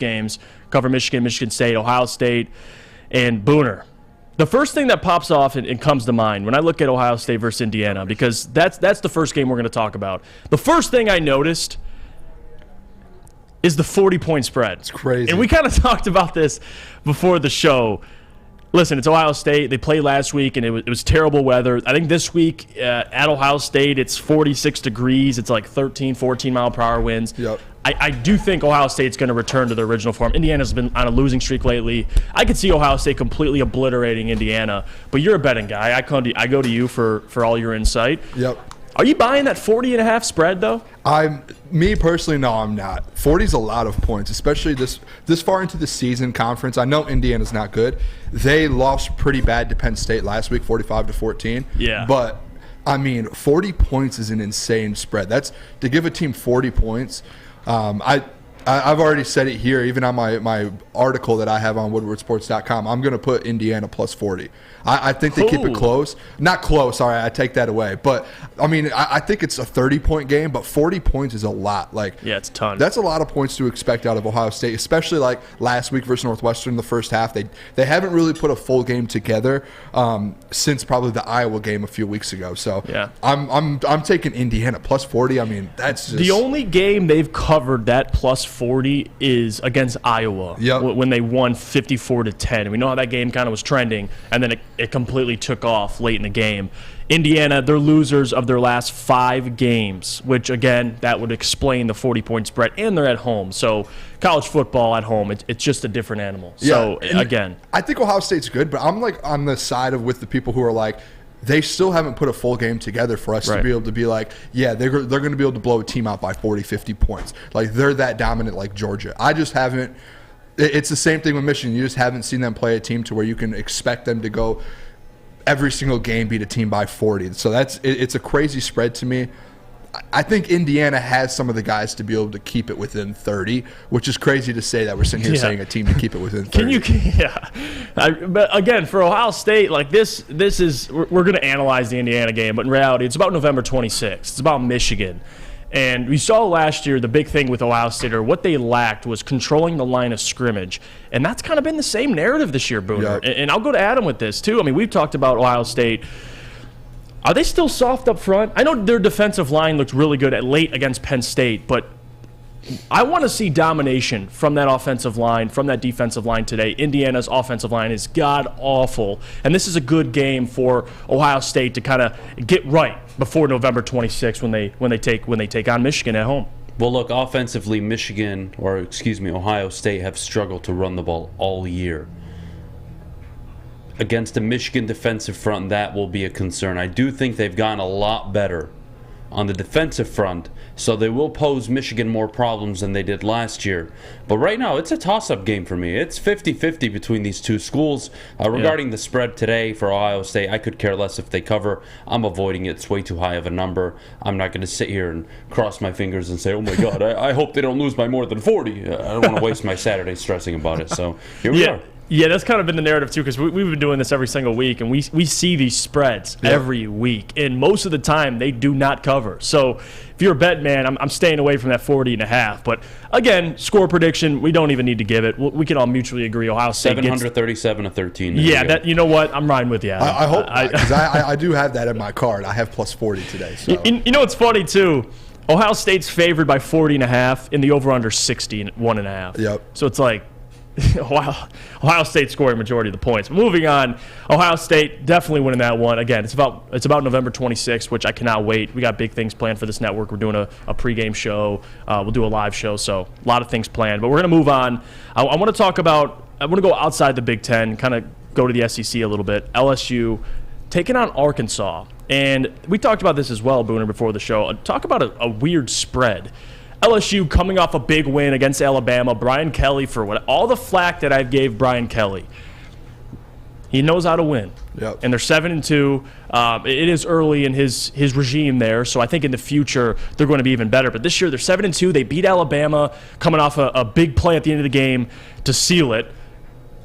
games. Cover Michigan, Michigan State, Ohio State, and Booner. The first thing that pops off and comes to mind when I look at Ohio State versus Indiana, because that's the first game we're going to talk about. The first thing I noticed is the 40-point spread. It's crazy. And we kind of talked about this before the show. Listen, it's Ohio State. They played last week, and it was terrible weather. I think this week at Ohio State, it's 46 degrees. It's like 13, 14-mile-per-hour winds. Yep. I do think Ohio State's going to return to their original form. Indiana's been on a losing streak lately. I could see Ohio State completely obliterating Indiana, but you're a betting guy. I go to you for all your insight. Yep. Are you buying that 40.5 spread, though? Me personally, no, I'm not. 40 is a lot of points, especially this far into the season conference. I know Indiana's not good. They lost pretty bad to Penn State last week, 45-14. Yeah. But, 40 points is an insane spread. That's to give a team 40 points. I've already said it here, even on my article that I have on woodwardsports.com. I'm going to put Indiana plus 40. I think they keep it close. Not close, sorry, I take that away. But, I think it's a 30-point game, but 40 points is a lot. Yeah, it's a ton. That's a lot of points to expect out of Ohio State, especially like last week versus Northwestern in the first half. They haven't really put a full game together since probably the Iowa game a few weeks ago. So yeah. I'm taking Indiana plus 40. That's just... The only game they've covered that plus 40 is against Iowa. Yep. When they won 54-10. We know how that game kind of was trending, and then it completely took off late in the game. Indiana, they're losers of their last 5 games, which, again, that would explain the 40-point spread, and they're at home. So college football at home, it's just a different animal. So, again. I think Ohio State's good, but I'm on the side with the people who are like, they still haven't put a full game together for us to be able to be like, yeah, they're going to be able to blow a team out by 40, 50 points. Like, they're that dominant like Georgia. I just haven't. It's the same thing with Michigan. You just haven't seen them play a team to where you can expect them to go every single game beat a team by 40. So it's a crazy spread to me. I think Indiana has some of the guys to be able to keep it within 30, which is crazy to say that we're sitting here saying a team to keep it within 30. But again, for Ohio State, like this is we're going to analyze the Indiana game, but in reality, it's about November 26th. It's about Michigan. And we saw last year the big thing with Ohio State, or what they lacked, was controlling the line of scrimmage. And that's kind of been the same narrative this year, Booner. Yep. And I'll go to Adam with this, too. We've talked about Ohio State. Are they still soft up front? I know their defensive line looked really good at late against Penn State, but I want to see domination from that offensive line, from that defensive line today. Indiana's offensive line is god-awful, and this is a good game for Ohio State to kind of get right before November 26th when they take on Michigan at home. Well, look, offensively, Ohio State have struggled to run the ball all year. Against a Michigan defensive front, that will be a concern. I do think they've gotten a lot better on the defensive front, so they will pose Michigan more problems than they did last year. But right now, it's a toss-up game for me. It's 50-50 between these two schools. Regarding the spread today for Ohio State, I could care less if they cover. I'm avoiding it. It's way too high of a number. I'm not going to sit here and cross my fingers and say, oh my God, I hope they don't lose by more than 40. I don't want to waste my Saturday stressing about it. So here we are. Yeah, that's kind of been the narrative, too, because we've been doing this every single week, and we see these spreads every week. And most of the time, they do not cover. So if you're a bet man, I'm staying away from that 40.5. But, again, score prediction, we don't even need to give it. We can all mutually agree Ohio State 737-13. Yeah, you know what? I'm riding with you, Adam. I hope, because I do have that in my card. I have plus 40 today. So. You know what's funny, too? Ohio State's favored by 40.5, and the over-under 61.5. Yep. So it's like, Ohio State scoring majority of the points. Moving on, Ohio State definitely winning that one. Again, it's about November 26th, which I cannot wait. We got big things planned for this network. We're doing a pregame show. We'll do a live show, so a lot of things planned. But we're going to move on. I want to go outside the Big Ten, kind of go to the SEC a little bit. LSU taking on Arkansas. And we talked about this as well, Booner, before the show. Talk about a weird spread. LSU coming off a big win against Alabama. Brian Kelly, for all the flack that I gave Brian Kelly, he knows how to win. Yep. And they're 7-2. It is early in his regime there, so I think in the future they're going to be even better. But this year they're 7-2. They beat Alabama, coming off a big play at the end of the game to seal it.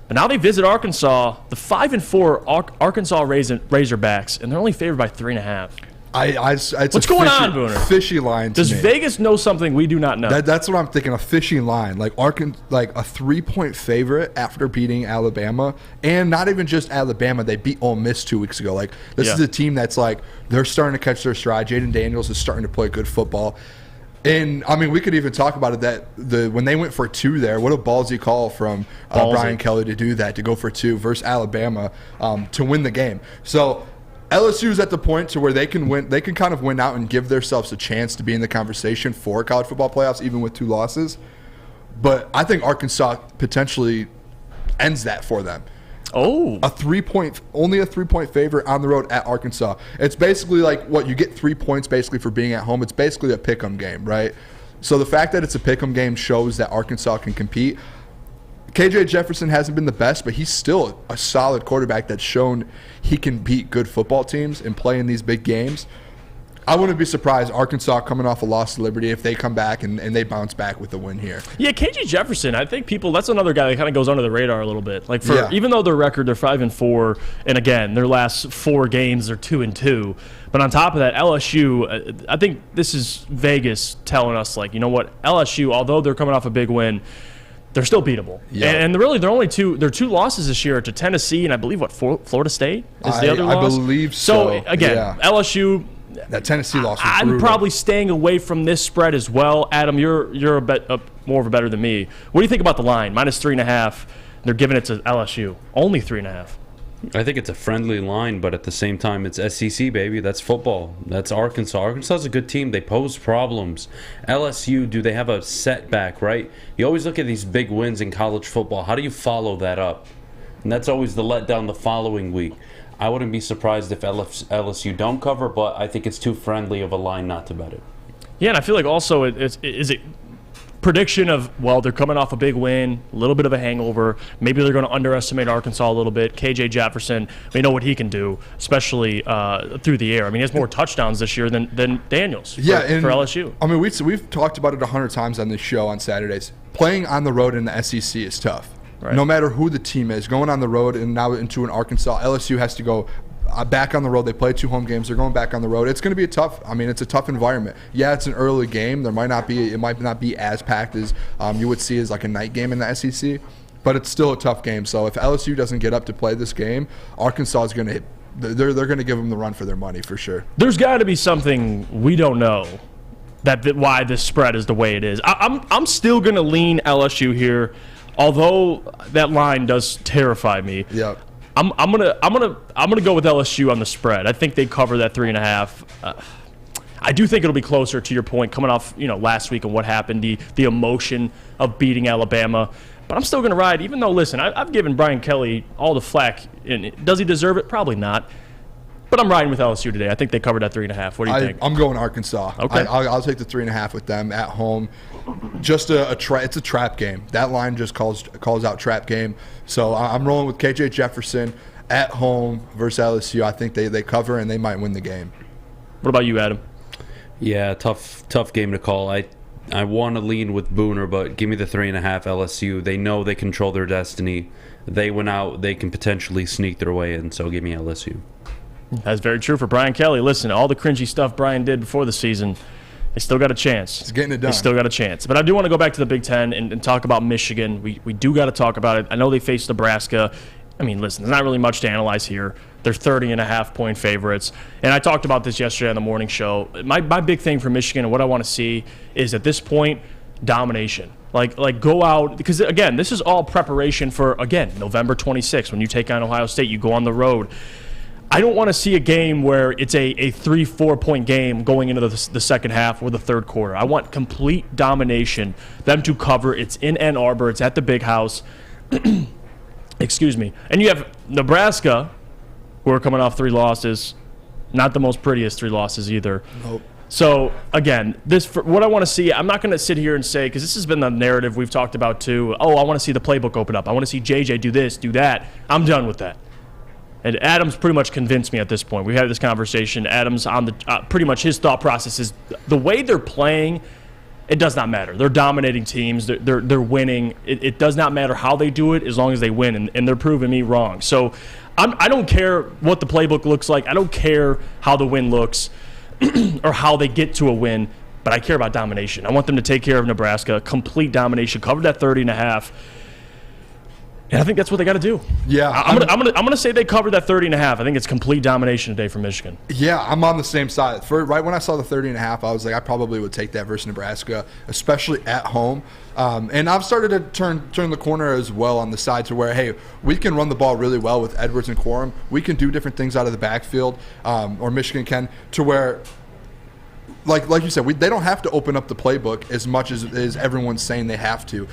And now they visit Arkansas, the 5-4 Arkansas Razorbacks, and they're only favored by 3.5. What's going on, Booner? Fishy line to Does me. Vegas know something we do not know? That's what I'm thinking. A fishy line, like a 3-point favorite after beating Alabama, and not even just Alabama. They beat Ole Miss 2 weeks ago. Like this is a team that's like they're starting to catch their stride. Jaden Daniels is starting to play good football. And, I mean, we could even talk about it that when they went for 2 there, what a ballsy call from Brian Kelly to do that, to go for 2 versus Alabama to win the game. So LSU's at the point to where they can win. They can kind of win out and give themselves a chance to be in the conversation for college football playoffs, even with 2 losses. But I think Arkansas potentially ends that for them. Oh, only a 3-point favorite on the road at Arkansas. It's basically like what you get 3 points basically for being at home. It's basically a pick'em game, right? So the fact that it's a pick'em game shows that Arkansas can compete. KJ Jefferson hasn't been the best, but he's still a solid quarterback that's shown he can beat good football teams and play in these big games. I wouldn't be surprised, Arkansas coming off a loss to Liberty, if they come back and they bounce back with a win here. Yeah, KJ Jefferson, I think that's another guy that kind of goes under the radar a little bit. Like even though their record, they're 5-4, and again, their last 4 games, they're 2-2. But on top of that, LSU, I think this is Vegas telling us, like, you know what, LSU, although they're coming off a big win, they're still beatable. Yeah. And really, they're only 2 losses this year to Tennessee and I believe Florida State is the other loss. I believe so. So again, LSU. That Tennessee loss was I'm brutal. probably staying away from this spread as well. Adam, you're a bit more of a better than me. What do you think about the line? -3.5. They're giving it to LSU. Only 3.5. I think it's a friendly line, but at the same time, it's SEC, baby. That's football. That's Arkansas. Arkansas is a good team. They pose problems. LSU, do they have a setback, right? You always look at these big wins in college football. How do you follow that up? And that's always the letdown the following week. I wouldn't be surprised if LSU don't cover, but I think it's too friendly of a line not to bet it. Yeah, and I feel like also is it prediction of, well, they're coming off a big win, a little bit of a hangover. Maybe they're going to underestimate Arkansas a little bit. KJ Jefferson, we know what he can do, especially through the air. I mean, he has more touchdowns this year than Daniels for LSU. I mean, we've talked about it 100 times on this show on Saturdays. Playing on the road in the SEC is tough. Right. No matter who the team is, going on the road and now into an Arkansas, LSU has to go back on the road. They play 2 home games. They're going back on the road. It's going to be it's a tough environment. Yeah, it's an early game. It might not be as packed as you would see as like a night game in the SEC, but it's still a tough game. So if LSU doesn't get up to play this game, Arkansas is going to they're going to give them the run for their money for sure. There's got to be something we don't know that why this spread is the way it is. I'm still going to lean LSU here. Although that line does terrify me, yeah, I'm gonna go with LSU on the spread. I think they cover that 3.5. I do think it'll be closer, to your point, coming off last week and what happened, the emotion of beating Alabama. But I'm still gonna ride, even though, listen, I've given Brian Kelly all the flack. And does he deserve it? Probably not. But I'm riding with LSU today. I think they covered that 3.5. What do you think? I'm going Arkansas. Okay, I'll take the 3.5 with them at home. Just it's a trap game. That line just calls out trap game. So I'm rolling with KJ Jefferson at home versus LSU. I think they cover and they might win the game. What about you, Adam? Yeah, tough game to call. I want to lean with Booner, but give me the 3.5 LSU. They know they control their destiny. They went out. They can potentially sneak their way in. So give me LSU. That's very true for Brian Kelly. Listen, all the cringy stuff Brian did before the season, they still got a chance. He's getting it done. They still got a chance. But I do want to go back to the Big Ten and talk about Michigan. We do got to talk about it. I know they faced Nebraska. I mean, listen, there's not really much to analyze here. They're 30.5-point favorites. And I talked about this yesterday on the morning show. My big thing for Michigan and what I want to see is, at this point, domination. Like go out, because, again, this is all preparation for, again, November 26th. When you take on Ohio State, you go on the road. I don't want to see a game where it's a 3-4 point game going into the second half or the third quarter. I want complete domination, them to cover. It's in Ann Arbor. It's at the Big House. Excuse me. And you have Nebraska, who are coming off 3 losses. Not the most prettiest 3 losses either. Nope. So, again, what I want to see, I'm not going to sit here and say, because this has been the narrative we've talked about too, I want to see the playbook open up. I want to see JJ do this, do that. I'm done with that. And Adam's pretty much convinced me at this point. We had this conversation. Adam's on the pretty much his thought process is the way they're playing, it does not matter. They're dominating teams. They're winning. It does not matter how they do it as long as they win, and they're proving me wrong. So I don't care what the playbook looks like. I don't care how the win looks. or how they get to a win, but I care about domination. I want them to take care of Nebraska, complete domination, cover that 30.5. And I think that's what they got to do. Yeah, I'm gonna say they covered that 30.5. I think it's complete domination today for Michigan. Yeah, I'm on the same side. Right when I saw the 30.5, I was like, I probably would take that versus Nebraska, especially at home. And I've started to turn the corner as well on the side to where, hey, we can run the ball really well with Edwards and Corum. We can do different things out of the backfield, or Michigan can, to where, like you said, they don't have to open up the playbook as much as everyone's saying they have to.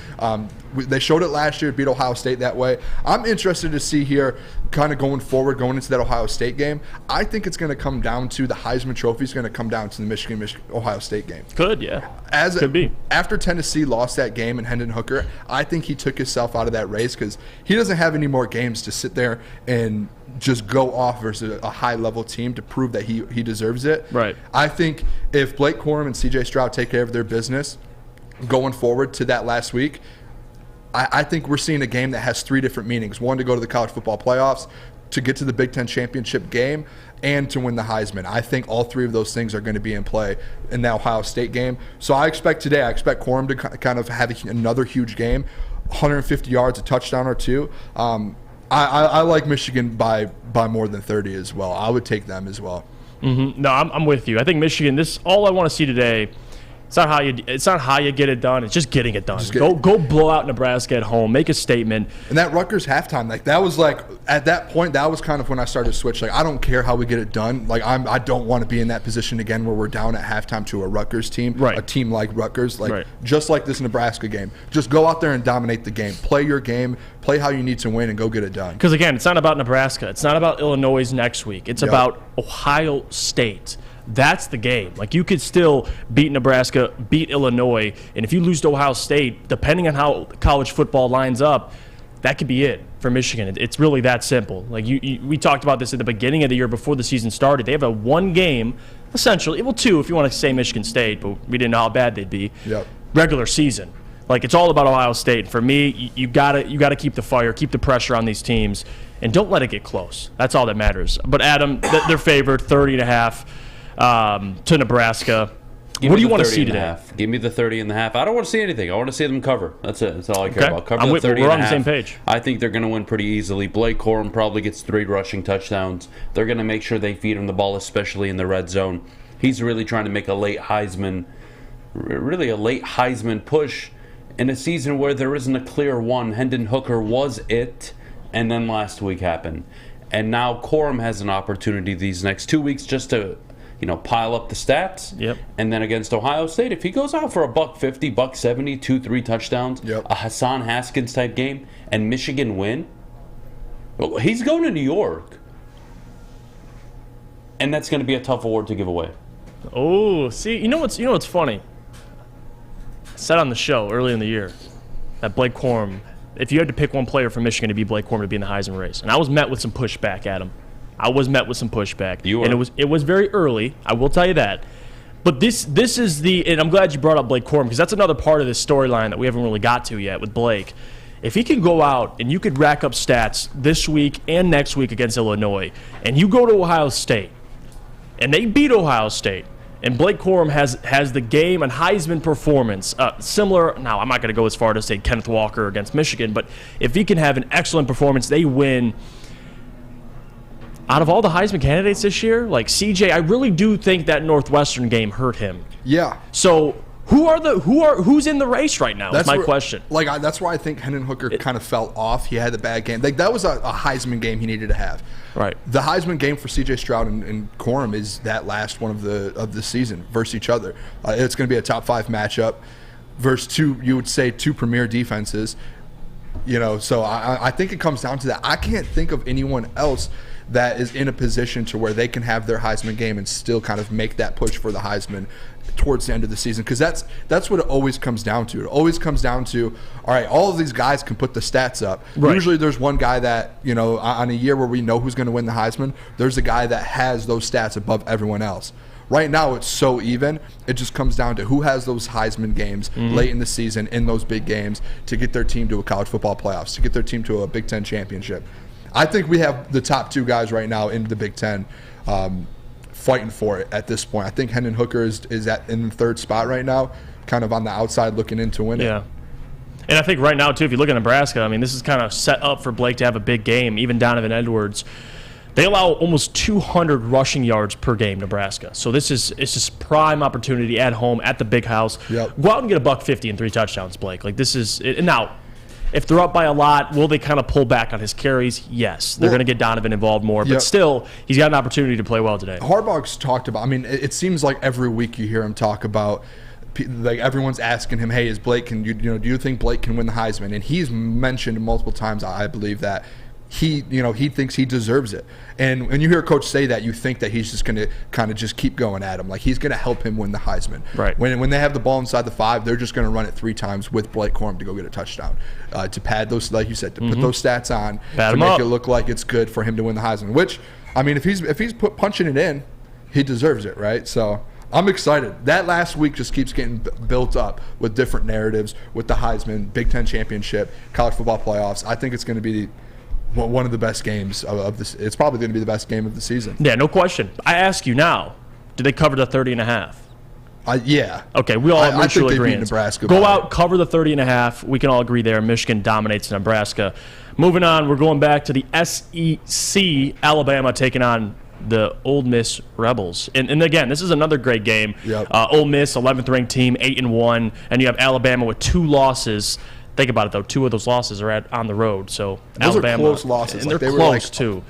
They showed it last year, beat Ohio State that way. I'm interested to see here, kind of going forward, going into that Ohio State game. I think it's going to come down to the Heisman Trophy is going to come down to the Michigan-Ohio State game. Could, yeah. Could be. After Tennessee lost that game and Hendon Hooker, I think he took himself out of that race because he doesn't have any more games to sit there and just go off versus a high-level team to prove that he deserves it. Right. I think if Blake Corum and C.J. Stroud take care of their business going forward to that last week, I think we're seeing a game that has three different meanings. One, to go to the college football playoffs, to get to the Big Ten championship game, and to win the Heisman. I think all three of those things are going to be in play in the Ohio State game. So I expect Corum to kind of have another huge game, 150 yards, a touchdown or two. I like Michigan by more than 30 as well. I would take them as well. Mm-hmm. No, I'm with you. I think Michigan. All I want to see today. It's not how you get it done. It's just getting it done. Go blow out Nebraska at home. Make a statement. And that Rutgers halftime, that was at that point, that was kind of when I started to switch. I don't care how we get it done. I don't want to be in that position again where we're down at halftime to a Rutgers team, right. A team like Rutgers, right. Just like this Nebraska game. Just go out there and dominate the game. Play your game. Play how you need to win and go get it done. Because again, it's not about Nebraska. It's not about Illinois next week. It's about Ohio State. That's the game. You could still beat Nebraska, beat Illinois, and if you lose to Ohio State, depending on how college football lines up, that could be it for Michigan. It's really that simple. We talked about this at the beginning of the year before the season started. They have a one game, essentially, two if you want to say Michigan State, but we didn't know how bad they'd be. Yep. Regular season. It's all about Ohio State. For me, you gotta keep the fire, keep the pressure on these teams, and don't let it get close. That's all that matters. But Adam, they're favored 30.5. To Nebraska. What do you want to see today? Give me the 30.5. I don't want to see anything. I want to see them cover. That's it. That's all I care about. Cover the 30.5. We're on the same page. I think they're going to win pretty easily. Blake Corum probably gets 3 rushing touchdowns. They're going to make sure they feed him the ball, especially in the red zone. He's really trying to make a late Heisman push in a season where there isn't a clear one. Hendon Hooker was it, and then last week happened. And now Corum has an opportunity these next 2 weeks just to pile up the stats. Yep. And then against Ohio State, if he goes out for a $150, $170, 2-3 touchdowns, a Hassan Haskins type game, and Michigan win, he's going to New York. And that's going to be a tough award to give away. Oh, see, you know what's funny? I said on the show early in the year that Blake Corum, if you had to pick one player from Michigan to be Blake Corum to be in the Heisman race, and I was met with some pushback, Adam. I was met with some pushback. You were. And it was very early, I will tell you that. But this is and I'm glad you brought up Blake Corum because that's another part of this storyline that we haven't really got to yet with Blake. If he can go out and you could rack up stats this week and next week against Illinois, and you go to Ohio State, and they beat Ohio State, and Blake Corum has the game and Heisman performance similar. Now, I'm not going to go as far to say Kenneth Walker against Michigan, but if he can have an excellent performance, they win. Out of all the Heisman candidates this year, CJ, I really do think that Northwestern game hurt him. Yeah. So who's in the race right now? That's my question. That's why I think Hendon Hooker kind of fell off. He had the bad game. That was a Heisman game he needed to have. Right. The Heisman game for C.J. Stroud and Corum is that last one of the season versus each other. It's going to be a top 5 matchup versus two premier defenses. So I think it comes down to that. I can't think of anyone else that is in a position to where they can have their Heisman game and still kind of make that push for the Heisman towards the end of the season, because that's what it always comes down to. It always comes down to, all right, all of these guys can put the stats up. Right. Usually there's one guy that, on a year where we know who's going to win the Heisman, there's a guy that has those stats above everyone else. Right now it's so even. It just comes down to who has those Heisman games late in the season in those big games to get their team to a college football playoffs, to get their team to a Big Ten championship. I think we have the top 2 guys right now in the Big Ten. fighting for it at this point. I think Hendon Hooker is in the third spot right now, kind of on the outside looking in to win it. Yeah. And I think right now, too, if you look at Nebraska, I mean, this is kind of set up for Blake to have a big game. Even Donovan Edwards, they allow almost 200 rushing yards per game, Nebraska. So it's just prime opportunity at home at the big house. Yep. Go out and get a $150 and 3 touchdowns, Blake. Like, this is it. Now, if they're up by a lot, will they kind of pull back on his carries? Yes. They're going to get Donovan involved more. But still, he's got an opportunity to play well today. Harbaugh's talked about, I mean, it seems like every week you hear him talk about, like, everyone's asking him, hey, is Blake, do you think Blake can win the Heisman? And he's mentioned multiple times, I believe, that he thinks he deserves it. And when you hear a coach say that, you think that he's just going to kind of just keep going at him. Like, he's going to help him win the Heisman. Right. When they have the ball inside the 5, they're just going to run it 3 times with Blake Corum to go get a touchdown, to pad those, like you said, to put those stats on, to make it look like it's good for him to win the Heisman. Which, I mean, if he's punching it in, he deserves it, right? So I'm excited. That last week just keeps getting built up with different narratives, with the Heisman, Big Ten championship, college football playoffs. I think it's going to be one of the best games of this. It's probably going to be the best game of the season. Yeah, no question. I ask you now, do they cover the 30.5? Yeah. Okay, we all have mutual agreement. Nebraska. Go out, cover the 30.5. We can all agree there. Michigan dominates Nebraska. Moving on, we're going back to the SEC. Alabama taking on the Ole Miss Rebels. And again, this is another great game. Yep. Ole Miss, 11th ranked team, 8-1, and you have Alabama with 2 losses. Think about it, though. 2 of those losses are on the road. So those Alabama, are close losses. And like they're they close, were like too.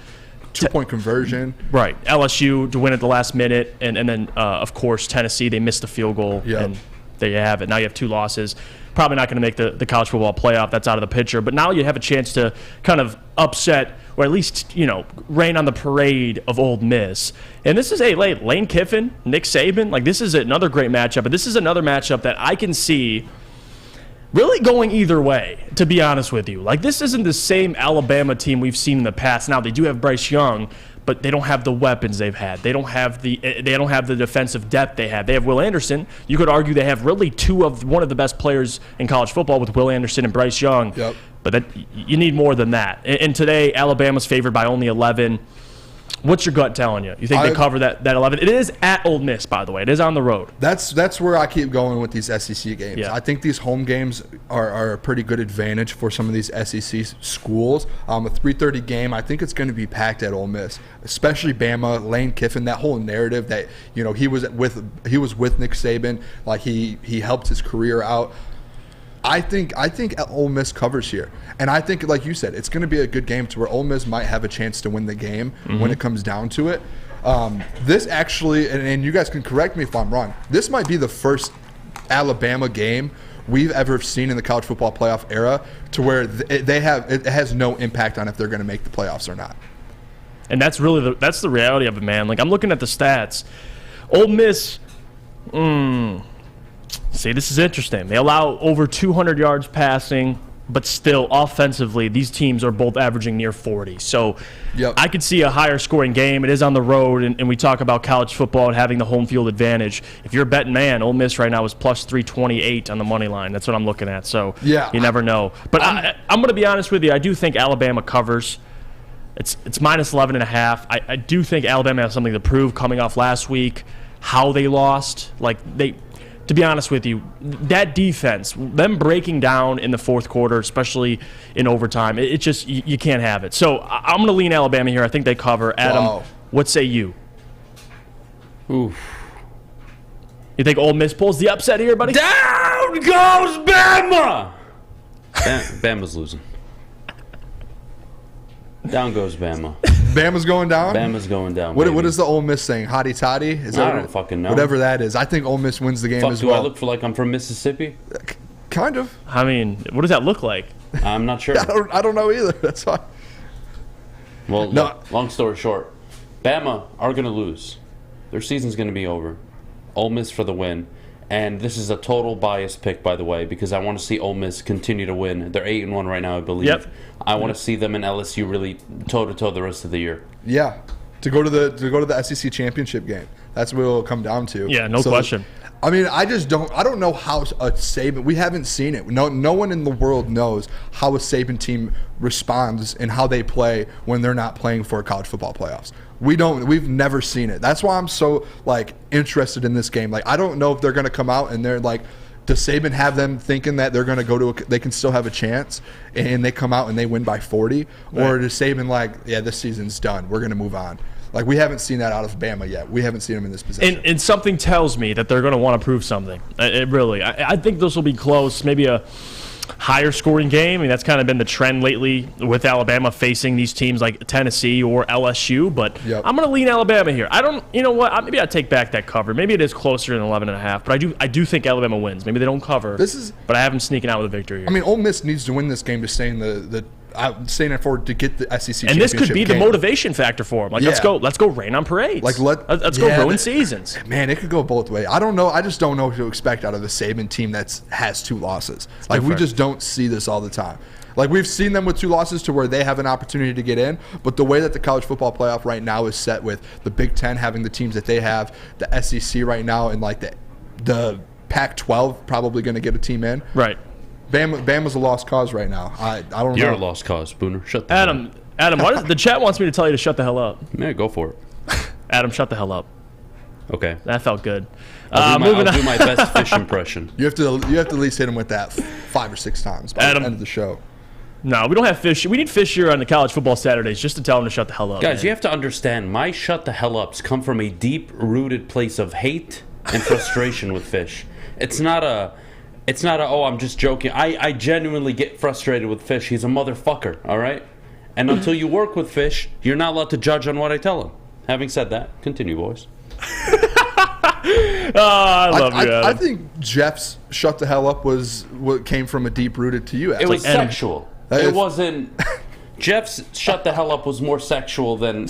2-point conversion. Right. LSU to win at the last minute. And then, of course, Tennessee, they missed the field goal. Yep. And there you have it. Now you have 2 losses. Probably not going to make the college football playoff. That's out of the picture. But now you have a chance to kind of upset or at least, rain on the parade of Ole Miss. And this is, Lane Kiffin, Nick Saban. Like, this is another great matchup. But this is another matchup that I can see really going either way, to be honest with you. Like, this isn't the same Alabama team we've seen in the past. Now, they do have Bryce Young, but they don't have the weapons they've had. They don't have the defensive depth they had. They have Will Anderson. You could argue they have really one of the best players in college football with Will Anderson and Bryce Young. Yep. But you need more than that. And today, Alabama's favored by only 11. What's your gut telling you? You think they cover that 11? It is at Ole Miss, by the way. It is on the road. That's where I keep going with these SEC games. Yeah. I think these home games are a pretty good advantage for some of these SEC schools. A 3:30 game, I think it's going to be packed at Ole Miss, especially Bama, Lane Kiffin. That whole narrative that he was with Nick Saban, like he helped his career out. I think Ole Miss covers here. And I think, like you said, it's going to be a good game to where Ole Miss might have a chance to win the game when it comes down to it. This actually, and you guys can correct me if I'm wrong, this might be the first Alabama game we've ever seen in the college football playoff era to where it has no impact on if they're going to make the playoffs or not. And that's really that's the reality of it, man. Like, I'm looking at the stats. Ole Miss, see, this is interesting. They allow over 200 yards passing, but still, offensively, these teams are both averaging near 40. So I could see a higher scoring game. It is on the road, and we talk about college football and having the home field advantage. If you're a betting man, Ole Miss right now is plus 328 on the money line. That's what I'm looking at. So you never know. But I'm going to be honest with you. I do think Alabama covers. It's minus 11.5. I do think Alabama has something to prove coming off last week, how they lost. To be honest with you, that defense, them breaking down in the fourth quarter, especially in overtime, it just, you can't have it. So I'm going to lean Alabama here. I think they cover. Adam, what say you? Oof. You think Ole Miss pulls the upset here, buddy? Down goes Bama! Bama's losing. Down goes Bama. Bama's going down? Bama's going down. What is the Ole Miss saying? Hotty toddy? I don't fucking know. Whatever that is. I think Ole Miss wins the game as well. Do I look for like I'm from Mississippi? Kind of. I mean, what does that look like? I'm not sure. I don't know either. That's why. Well, long story short, Bama are going to lose. Their season's going to be over. Ole Miss for the win. And this is a total biased pick, by the way, because I want to see Ole Miss continue to win. They're 8-1 right now, I believe. Yep. I want to see them and LSU really toe-to-toe the rest of the year. Yeah, to go to the SEC championship game. That's what it'll come down to. Yeah, no question. I mean, I don't know how a Saban, we haven't seen it. No one in the world knows how a Saban team responds and how they play when they're not playing for college football playoffs. We've never seen it. That's why I'm so like interested in this game. Like, I don't know if they're going to come out and they're like, does Saban have them thinking that they're going to they can still have a chance and they come out and they win by 40? Right. Or does Saban like, yeah, this season's done, we're going to move on? Like, we haven't seen that out of Bama yet. We haven't seen them in this position. And something tells me that they're going to want to prove something. I think this will be close, maybe a higher scoring game. I mean, that's kind of been the trend lately with Alabama facing these teams like Tennessee or LSU. But I'm going to lean Alabama here. You know what? Maybe I take back that cover. Maybe it is closer than 11.5. But I do think Alabama wins. Maybe they don't cover. But I have them sneaking out with a victory here. I mean, Ole Miss needs to win this game to stay in the staying at forward to get the SEC and championship. This could be the motivation factor for them. Like, let's go rain on parades. Like, let's go ruin seasons. Man, it could go both ways. I don't know. I just don't know what to expect out of the Saban team that has 2 losses. Like, we just don't see this all the time. Like, we've seen them with 2 losses to where they have an opportunity to get in, but the way that the college football playoff right now is set with the Big Ten having the teams that they have, the SEC right now, and like the Pac-12 probably going to get a team in. Right. Bama's a lost cause right now. I don't know. You're a lost cause, Booner. Shut the hell up. Adam, the chat wants me to tell you to shut the hell up. Yeah, go for it. Adam, shut the hell up. Okay. That felt good. I'll do my best fish impression. You have to at least hit him with that 5 or 6 times by the end of the show. No, we don't have fish. We need fish here on the College Football Saturdays just to tell him to shut the hell up. Guys, man. You have to understand, my shut the hell ups come from a deep-rooted place of hate and frustration with fish. It's not a, oh, I'm just joking. I genuinely get frustrated with Fish. He's a motherfucker, all right? And until you work with Fish, you're not allowed to judge on what I tell him. Having said that, continue, boys. I love you, Adam. I think Jeff's shut the hell up was what came from a deep-rooted to you. It was sexual. It wasn't... Jeff's shut the hell up was more sexual than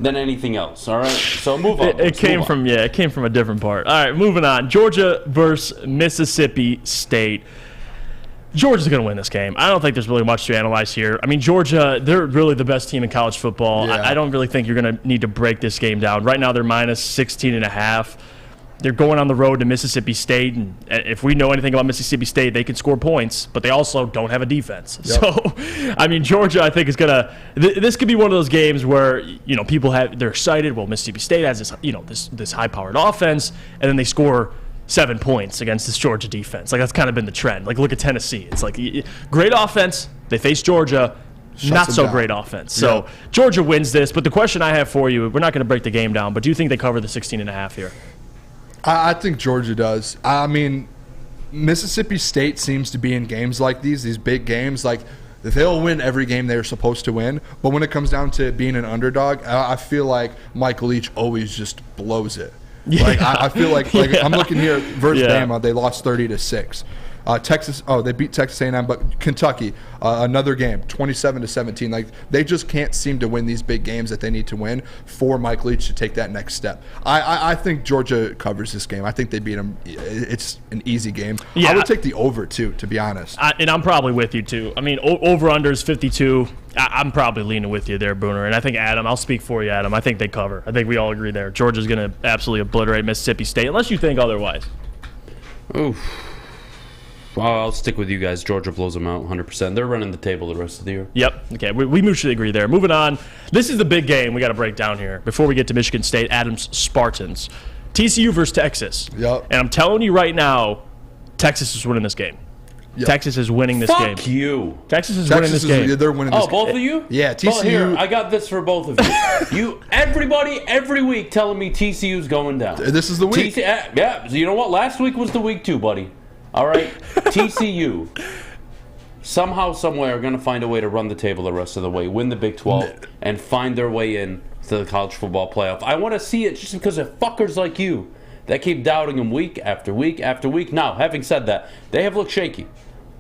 than anything else. All right, so move on. It came from a different part. All right, moving on. Georgia versus Mississippi State. Georgia's going to win this game. I don't think there's really much to analyze here. I mean, Georgia, they're really the best team in college football. Yeah. I don't really think you're going to need to break this game down. Right now, they're minus 16.5. They're going on the road to Mississippi State, and if we know anything about Mississippi State, they can score points, but they also don't have a defense. Yep. So, I mean, Georgia, I think, is going to this could be one of those games where, they're excited. Well, Mississippi State has this high-powered offense, and then they score 7 points against this Georgia defense. Like, that's kind of been the trend. Like, look at Tennessee. It's like great offense. They face Georgia. Not so great offense. So, Georgia wins this, but the question I have for you, we're not going to break the game down, but do you think they cover the 16.5 here? I think Georgia does. I mean, Mississippi State seems to be in games like these big games. Like, they'll win every game they're supposed to win. But when it comes down to being an underdog, I feel like Michael Leach always just blows it. Yeah. Like, I feel like I'm looking here versus Bama. They lost 30-6. Texas, they beat Texas A&M, but Kentucky, another game, 27-17. Like, they just can't seem to win these big games that they need to win for Mike Leach to take that next step. I think Georgia covers this game. I think they beat them. It's an easy game. Yeah. I would take the over, too, to be honest. And I'm probably with you, too. I mean, over-under is 52. I'm probably leaning with you there, Booner. And I think, Adam, I'll speak for you, Adam. I think they cover. I think we all agree there. Georgia's going to absolutely obliterate Mississippi State, unless you think otherwise. Oof. Well, I'll stick with you guys. Georgia blows them out 100%. They're running the table the rest of the year. Yep. Okay, we mutually agree there. Moving on. This is the big game we got to break down here before we get to Michigan State. Adams Spartans. TCU versus Texas. Yep. And I'm telling you right now, Texas is winning this game. Yep. Texas is winning this game. Fuck you. Texas is winning this game. They're winning this game. Oh, both of you? Yeah, TCU. Well, here, I got this for both of you. Everybody, every week telling me TCU's going down. This is the week. Yeah, you know what? Last week was the week too, buddy. All right, TCU, somehow, somewhere, are going to find a way to run the table the rest of the way, win the Big 12, and find their way in to the college football playoff. I want to see it just because of fuckers like you that keep doubting them week after week after week. Now, having said that, they have looked shaky.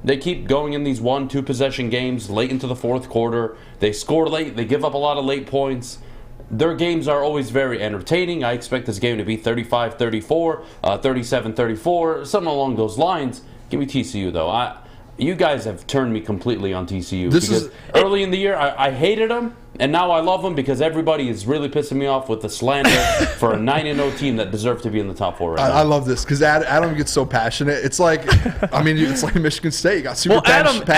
They keep going in these 1-2 possession games late into the fourth quarter. They score late. They give up a lot of late points. Their games are always very entertaining. I expect this game to be 35-34, 37-34, something along those lines. Give me TCU, though. you guys have turned me completely on TCU. Early in the year, I hated them, and now I love them because everybody is really pissing me off with the slander for a 9-0 team that deserves to be in the top 4 right now. I love this because Adam gets so passionate. It's like, it's like Michigan State got super passionate.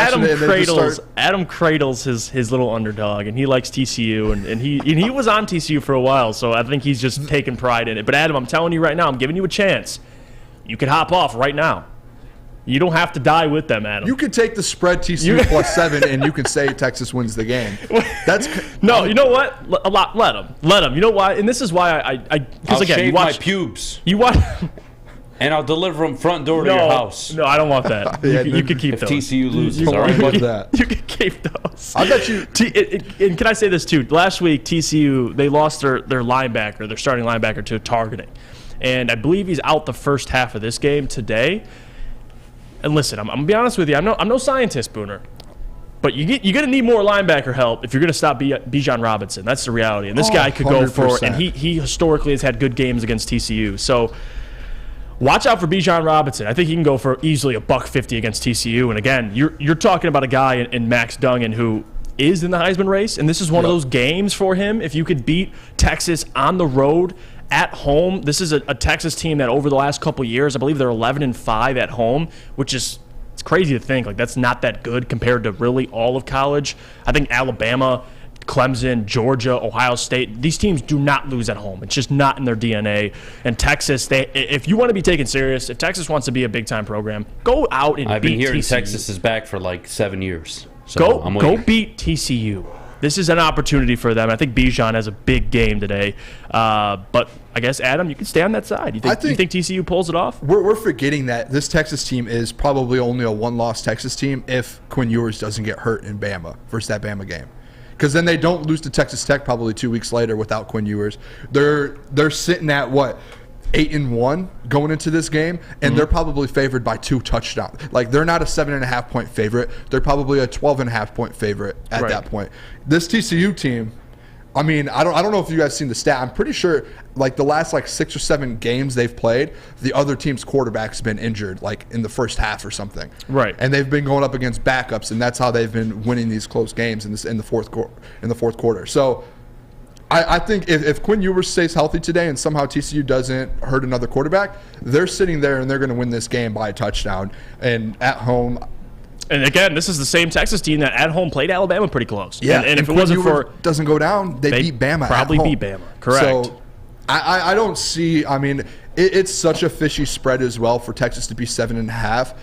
Adam cradles his little underdog, and he likes TCU, and he was on TCU for a while, so I think he's just taking pride in it. But Adam, I'm telling you right now, I'm giving you a chance. You could hop off right now. You don't have to die with them, Adam. You could take the spread TCU +7, and you can say Texas wins the game. No, you know what? Let them. You know why? And this is why I'll shave my pubes. You watch. And I'll deliver them front door to your house. No, I don't want that. You can keep those. TCU loses, all right, buddy. That. You can keep those. I bet you. And can I say this too? Last week, TCU, they lost their linebacker, their starting linebacker, to targeting, and I believe he's out the first half of this game today. And listen, I'm gonna be honest with you. I'm no scientist, Booner, but you're gonna need more linebacker help if you're gonna stop Bijan Robinson. That's the reality. And this guy could 100%. Go for, and he historically has had good games against TCU. So watch out for Bijan Robinson. I think he can go for easily $150 against TCU. And again, you're talking about a guy in Max Duggan who is in the Heisman race, and this is one of those games for him. If you could beat Texas on the road. At home, this is a Texas team that over the last couple of years, I believe they're 11-5 at home, which is it's crazy to think. Like, that's not that good compared to really all of college. I think Alabama, Clemson, Georgia, Ohio State, these teams do not lose at home. It's just not in their DNA. And Texas, if you want to be taken serious, if Texas wants to be a big-time program, go out and beat TCU. I've been hearing TCU. Texas is back for like 7 years. So go beat TCU. This is an opportunity for them. I think Bijan has a big game today. But I guess, Adam, you can stay on that side. You think TCU pulls it off? We're forgetting that this Texas team is probably only a one-loss Texas team if Quinn Ewers doesn't get hurt in Bama versus that Bama game. Because then they don't lose to Texas Tech probably 2 weeks later without Quinn Ewers. They're sitting at, 8-1 going into this game, and they're probably favored by 2 touchdowns. Like, they're not a 7.5 point favorite. They're probably a 12.5 point favorite at that point. This TCU team, I don't know if you guys seen the stat. I'm pretty sure like the last 6 or 7 games they've played, the other team's quarterback's been injured in the first half or something. Right. And they've been going up against backups, and that's how they've been winning these close games in the fourth quarter. So I think if Quinn Ewers stays healthy today and somehow TCU doesn't hurt another quarterback, they're sitting there and they're going to win this game by a touchdown. And at home. And again, this is the same Texas team that at home played Alabama pretty close. Yeah, and if it wasn't for doesn't go down, they beat Bama. Probably at home. beat Bama. Correct. So I don't see. It's such a fishy spread as well for Texas to be 7.5,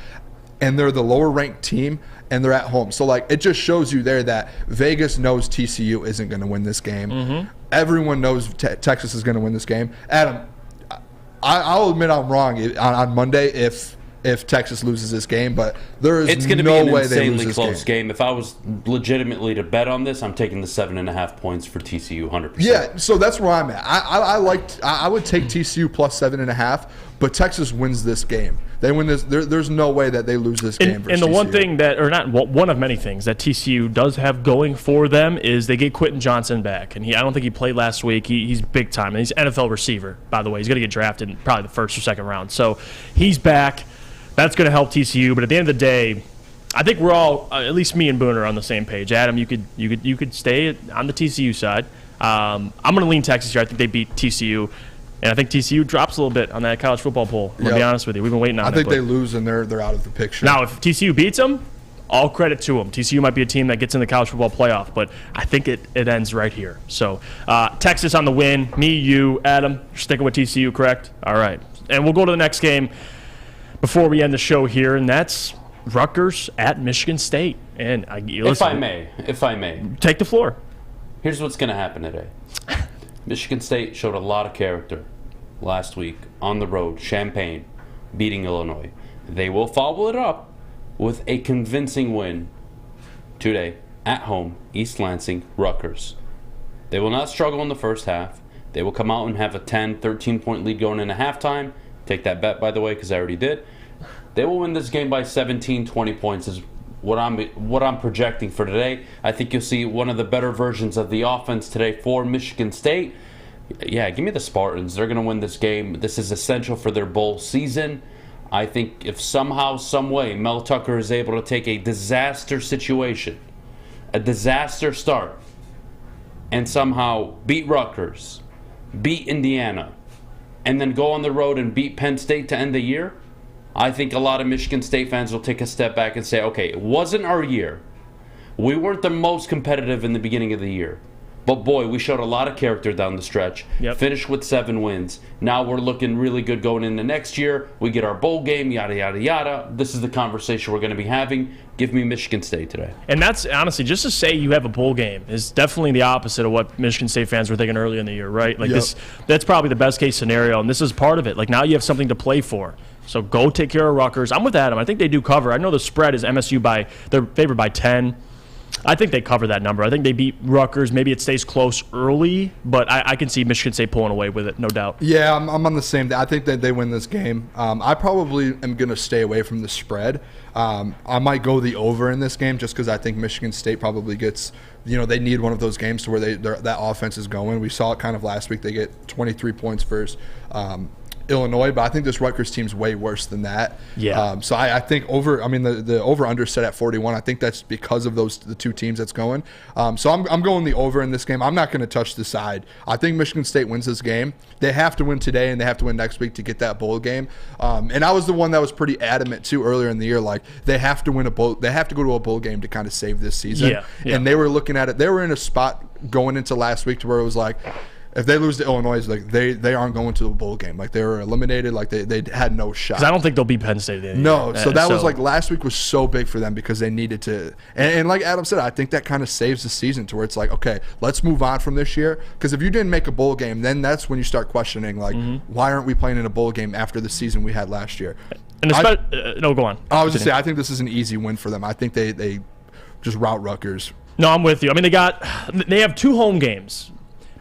and they're the lower ranked team. And they're at home. So, it just shows you there that Vegas knows TCU isn't going to win this game. Mm-hmm. Everyone knows Texas is going to win this game. Adam, I'll admit I'm wrong on Monday if Texas loses this game, but there is no way they lose this game. It's going to be an insanely close game. If I was legitimately to bet on this, I'm taking the 7.5 points for TCU 100%. Yeah, so that's where I'm at. I would take TCU plus 7.5, but Texas wins this game. They win this. There's no way that they lose this game. And the one thing one of many things that TCU does have going for them is they get Quentin Johnson back, and I don't think he played last week. He's big time, and he's an NFL receiver, by the way. He's going to get drafted in probably the first or second round, so he's back. That's going to help TCU. But at the end of the day, I think we're all, at least me and Booner, are on the same page. Adam, you could stay on the TCU side. I'm going to lean Texas here. I think they beat TCU. And I think TCU drops a little bit on that college football poll. I'm going to be honest with you. We've been waiting on it. I think they lose and they're out of the picture. Now, if TCU beats them, all credit to them. TCU might be a team that gets in the college football playoff, but I think it ends right here. So, Texas on the win. Me, you, Adam, you're sticking with TCU, correct? All right. And we'll go to the next game before we end the show here, and that's Rutgers at Michigan State. And if I may, take the floor. Here's what's going to happen today. Michigan State showed a lot of character last week on the road, Champaign, beating Illinois. They will follow it up with a convincing win today at home, East Lansing, Rutgers. They will not struggle in the first half. They will come out and have a 10, 13-point lead going into halftime. Take that bet, by the way, because I already did. They will win this game by 17, 20 points is what I'm projecting for today. I think you'll see one of the better versions of the offense today for Michigan State. Yeah, give me the Spartans. They're going to win this game. This is essential for their bowl season. I think if somehow, some way, Mel Tucker is able to take a disaster situation, a disaster start, and somehow beat Rutgers, beat Indiana, and then go on the road and beat Penn State to end the year, I think a lot of Michigan State fans will take a step back and say, okay, it wasn't our year. We weren't the most competitive in the beginning of the year. But boy, we showed a lot of character down the stretch. Yep. Finished with 7 wins. Now we're looking really good going into next year. We get our bowl game, yada, yada, yada. This is the conversation we're going to be having. Give me Michigan State today. And that's, honestly, just to say you have a bowl game is definitely the opposite of what Michigan State fans were thinking earlier in the year, right? Like that's probably the best case scenario, and this is part of it. Like now you have something to play for. So go take care of Rutgers. I'm with Adam. I think they do cover. I know the spread is MSU they're favored by 10. I think they cover that number. I think they beat Rutgers. Maybe it stays close early, but I can see Michigan State pulling away with it, no doubt. Yeah, I'm on the same. I think that they win this game. I probably am going to stay away from the spread. I might go the over in this game just because I think Michigan State probably gets, they need one of those games to where that offense is going. We saw it kind of last week. They get 23 points versus Illinois, but I think this Rutgers team's way worse than that. Yeah. So I think the over-under set at 41. I think that's because of the two teams that's going. So I'm going the over in this game. I'm not going to touch the side. I think Michigan State wins this game. They have to win today and they have to win next week to get that bowl game. And I was the one that was pretty adamant too earlier in the year. Like they have to win they have to go to a bowl game to kind of save this season. Yeah. And they were looking at it. They were in a spot going into last week to where it was like, if they lose to Illinois, it's like they aren't going to the bowl game. Like they were eliminated. Like they had no shot. Because I don't think they'll beat Penn State. So that was like last week was so big for them because they needed to. And like Adam said, I think that kind of saves the season to where it's like, okay, let's move on from this year. Because if you didn't make a bowl game, then that's when you start questioning like, why aren't we playing in a bowl game after the season we had last year? And no, go on. I was just saying, I think this is an easy win for them. I think they just rout Rutgers. No, I'm with you. I mean, they have 2 home games.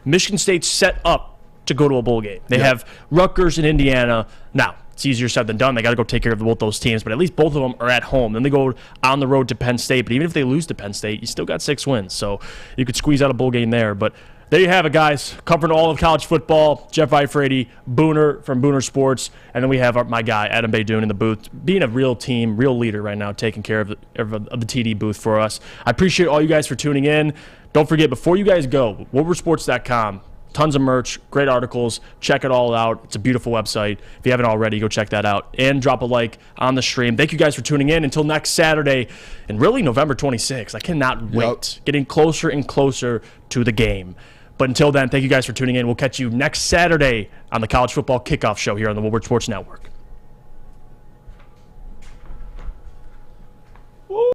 Michigan State's set up to go to a bowl game. They have Rutgers and Indiana. Now, it's easier said than done. They got to go take care of both those teams, but at least both of them are at home. Then they go on the road to Penn State, but even if they lose to Penn State, you still got 6 wins. So you could squeeze out a bowl game there. But there you have it, guys. Covering all of college football. Jeff Iafrate, Booner from Booner Sports, and then we have my guy, Adham Beydoun, in the booth, being a real team, real leader right now, taking care of the TD booth for us. I appreciate all you guys for tuning in. Don't forget, before you guys go, woodwardsports.com, tons of merch, great articles. Check it all out. It's a beautiful website. If you haven't already, go check that out. And drop a like on the stream. Thank you guys for tuning in. Until next Saturday, and really November 26th. I cannot wait. Getting closer and closer to the game. But until then, thank you guys for tuning in. We'll catch you next Saturday on the College Football Kickoff Show here on the Woodward Sports Network.